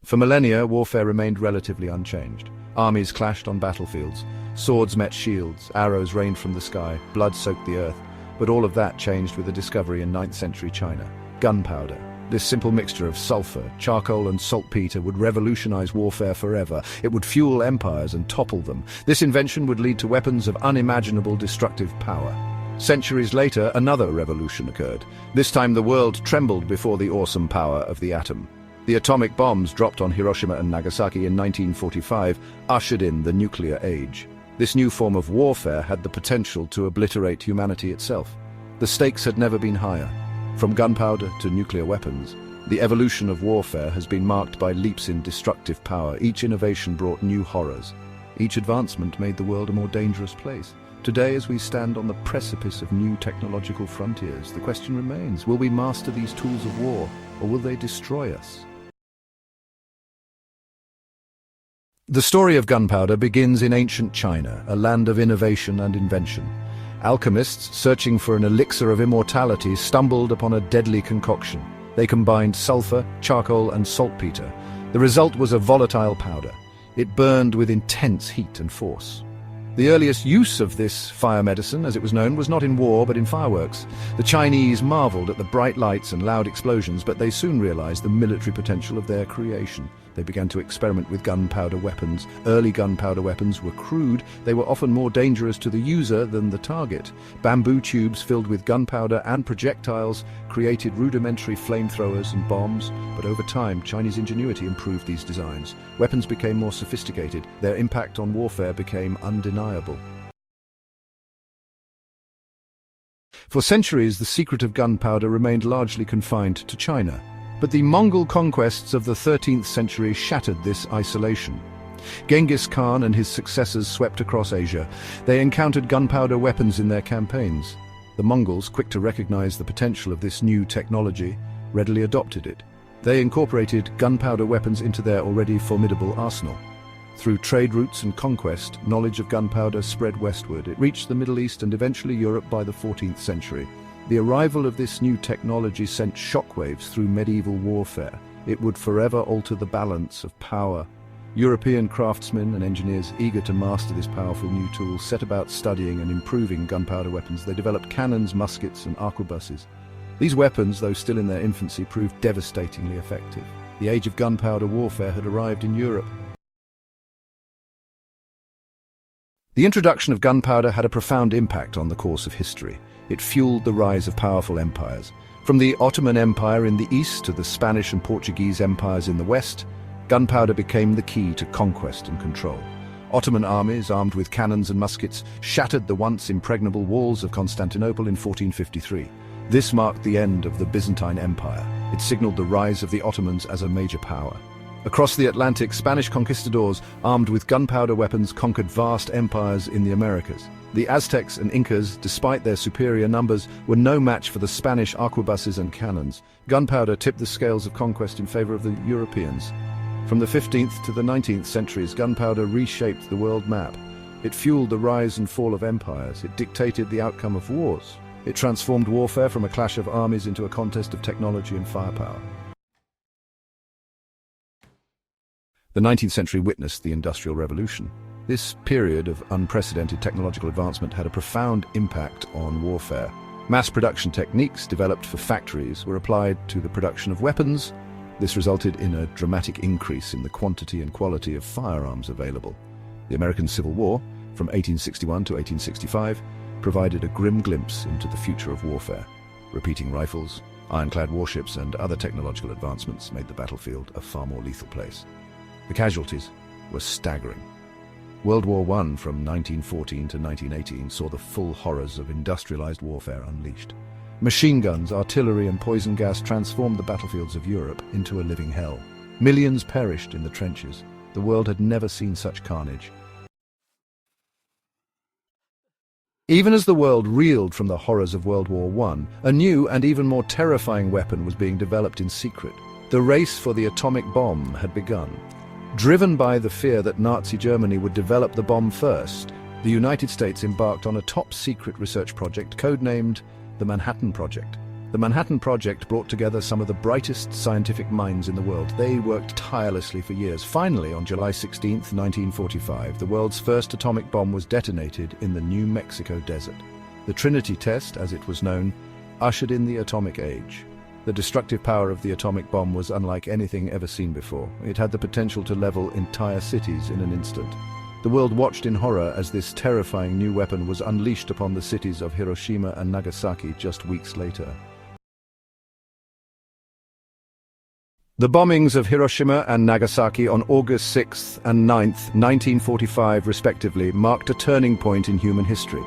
For millennia, warfare remained relatively unchanged. Armies clashed on battlefields. Swords met shields, arrows rained from the sky, blood soaked the earth. But all of that changed with a discovery in 9th century China: gunpowder. This simple mixture of sulfur, charcoal and saltpeter would revolutionize warfare forever. It would fuel empires and topple them. This invention would lead to weapons of unimaginable destructive power. Centuries later, another revolution occurred. This time the world trembled before the awesome power of the atom. The atomic bombs dropped on Hiroshima and Nagasaki in 1945 ushered in the nuclear age. This new form of warfare had the potential to obliterate humanity itself. The stakes had never been higher. From gunpowder to nuclear weapons, the evolution of warfare has been marked by leaps in destructive power. Each innovation brought new horrors. Each advancement made the world a more dangerous place. Today, as we stand on the precipice of new technological frontiers, the question remains: will we master these tools of war, or will they destroy us? The story of gunpowder begins in ancient China, a land of innovation and invention. Alchemists, searching for an elixir of immortality, stumbled upon a deadly concoction. They combined sulfur, charcoal, and saltpeter. The result was a volatile powder. It burned with intense heat and force. The earliest use of this fire medicine, as it was known, was not in war but in fireworks. The Chinese marveled at the bright lights and loud explosions, but they soon realized the military potential of their creation. They began to experiment with gunpowder weapons. Early gunpowder weapons were crude. They were often more dangerous to the user than the target. Bamboo tubes filled with gunpowder and projectiles created rudimentary flamethrowers and bombs, but over time, Chinese ingenuity improved these designs. Weapons became more sophisticated. Their impact on warfare became undeniable. For centuries, the secret of gunpowder remained largely confined to China. But the Mongol conquests of the 13th century shattered this isolation. Genghis Khan and his successors swept across Asia. They encountered gunpowder weapons in their campaigns. The Mongols, quick to recognize the potential of this new technology, readily adopted it. They incorporated gunpowder weapons into their already formidable arsenal. Through trade routes and conquest, knowledge of gunpowder spread westward. It reached the Middle East and eventually Europe by the 14th century. The arrival of this new technology sent shockwaves through medieval warfare. It would forever alter the balance of power. European craftsmen and engineers eager to master this powerful new tool set about studying and improving gunpowder weapons. They developed cannons, muskets, and arquebuses. These weapons, though still in their infancy, proved devastatingly effective. The age of gunpowder warfare had arrived in Europe. The introduction of gunpowder had a profound impact on the course of history. It fueled the rise of powerful empires. From the Ottoman Empire in the east to the Spanish and Portuguese empires in the west, gunpowder became the key to conquest and control. Ottoman armies, armed with cannons and muskets, shattered the once impregnable walls of Constantinople in 1453. This marked the end of the Byzantine Empire. It signaled the rise of the Ottomans as a major power. Across the Atlantic, Spanish conquistadors, armed with gunpowder weapons, conquered vast empires in the Americas. The Aztecs and Incas, despite their superior numbers, were no match for the Spanish arquebuses and cannons. Gunpowder tipped the scales of conquest in favor of the Europeans. From the 15th to the 19th centuries, gunpowder reshaped the world map. It fueled the rise and fall of empires. It dictated the outcome of wars. It transformed warfare from a clash of armies into a contest of technology and firepower. The 19th century witnessed the Industrial Revolution. This period of unprecedented technological advancement had a profound impact on warfare. Mass production techniques developed for factories were applied to the production of weapons. This resulted in a dramatic increase in the quantity and quality of firearms available. The American Civil War, from 1861 to 1865, provided a grim glimpse into the future of warfare. Repeating rifles, ironclad warships, and other technological advancements made the battlefield a far more lethal place. The casualties were staggering. World War I from 1914 to 1918 saw the full horrors of industrialized warfare unleashed. Machine guns, artillery, and poison gas transformed the battlefields of Europe into a living hell. Millions perished in the trenches. The world had never seen such carnage. Even as the world reeled from the horrors of World War I, a new and even more terrifying weapon was being developed in secret. The race for the atomic bomb had begun. Driven by the fear that Nazi Germany would develop the bomb first, the United States embarked on a top-secret research project codenamed the Manhattan Project. The Manhattan Project brought together some of the brightest scientific minds in the world. They worked tirelessly for years. Finally, on July 16, 1945, the world's first atomic bomb was detonated in the New Mexico desert. The Trinity test, as it was known, ushered in the atomic age. The destructive power of the atomic bomb was unlike anything ever seen before. It had the potential to level entire cities in an instant. The world watched in horror as this terrifying new weapon was unleashed upon the cities of Hiroshima and Nagasaki just weeks later. The bombings of Hiroshima and Nagasaki on August 6th and 9th, 1945 respectively, marked a turning point in human history.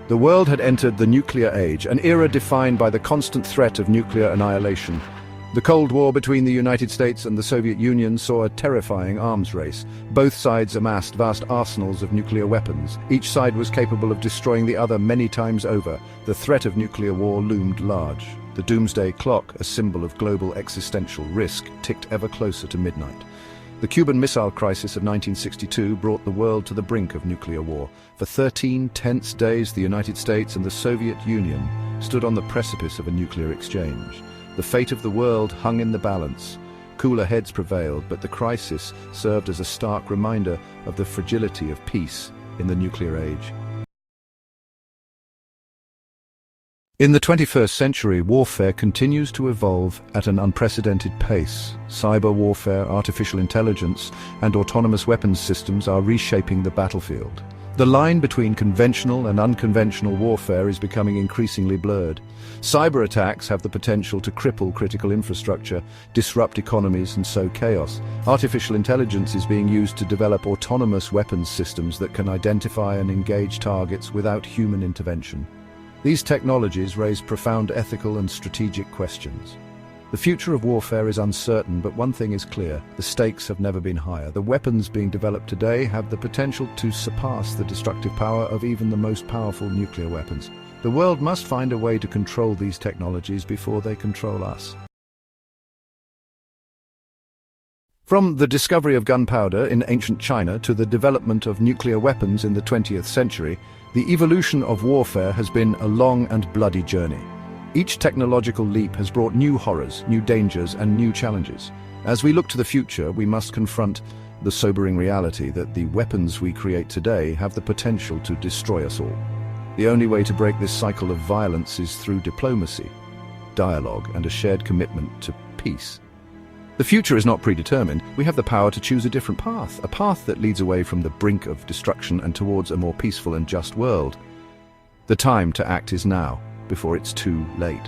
The world had entered the nuclear age, an era defined by the constant threat of nuclear annihilation. The Cold War between the United States and the Soviet Union saw a terrifying arms race. Both sides amassed vast arsenals of nuclear weapons. Each side was capable of destroying the other many times over. The threat of nuclear war loomed large. The doomsday clock, a symbol of global existential risk, ticked ever closer to midnight. The Cuban Missile Crisis of 1962 brought the world to the brink of nuclear war. For 13 tense days, the United States and the Soviet Union stood on the precipice of a nuclear exchange. The fate of the world hung in the balance. Cooler heads prevailed, but the crisis served as a stark reminder of the fragility of peace in the nuclear age. In the 21st century, warfare continues to evolve at an unprecedented pace. Cyber warfare, artificial intelligence, and autonomous weapons systems are reshaping the battlefield. The line between conventional and unconventional warfare is becoming increasingly blurred. Cyber attacks have the potential to cripple critical infrastructure, disrupt economies, and sow chaos. Artificial intelligence is being used to develop autonomous weapons systems that can identify and engage targets without human intervention. These technologies raise profound ethical and strategic questions. The future of warfare is uncertain, but one thing is clear: the stakes have never been higher. The weapons being developed today have the potential to surpass the destructive power of even the most powerful nuclear weapons. The world must find a way to control these technologies before they control us. From the discovery of gunpowder in ancient China to the development of nuclear weapons in the 20th century, the evolution of warfare has been a long and bloody journey. Each technological leap has brought new horrors, new dangers, and new challenges. As we look to the future, we must confront the sobering reality that the weapons we create today have the potential to destroy us all. The only way to break this cycle of violence is through diplomacy, dialogue, and a shared commitment to peace. The future is not predetermined. We have the power to choose a different path, a path that leads away from the brink of destruction and towards a more peaceful and just world. The time to act is now, before it's too late.